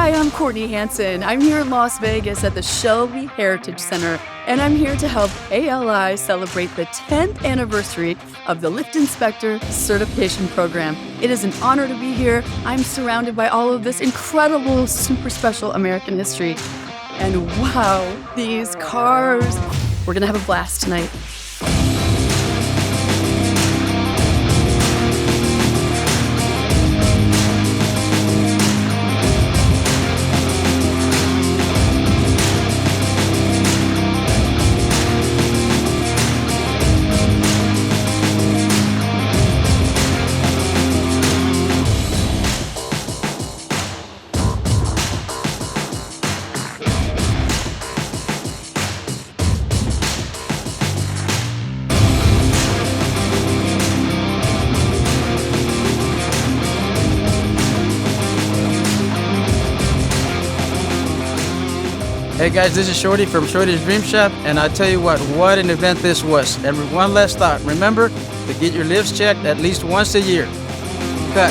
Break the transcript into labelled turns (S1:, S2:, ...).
S1: Hi, I'm Courtney Hansen. I'm here in Las Vegas at the Shelby Heritage Center, and I'm here to help ALI celebrate the 10th anniversary of the Lift Inspector Certification Program. It is an honor to be here. I'm surrounded by all of this incredible, super special American history. And wow, these cars. We're gonna have a blast tonight.
S2: Hey guys, this is Shorty from Shorty's Dream Shop, and I tell you what an event this was. And one last thought, remember to get your lifts checked at least once a year. Okay.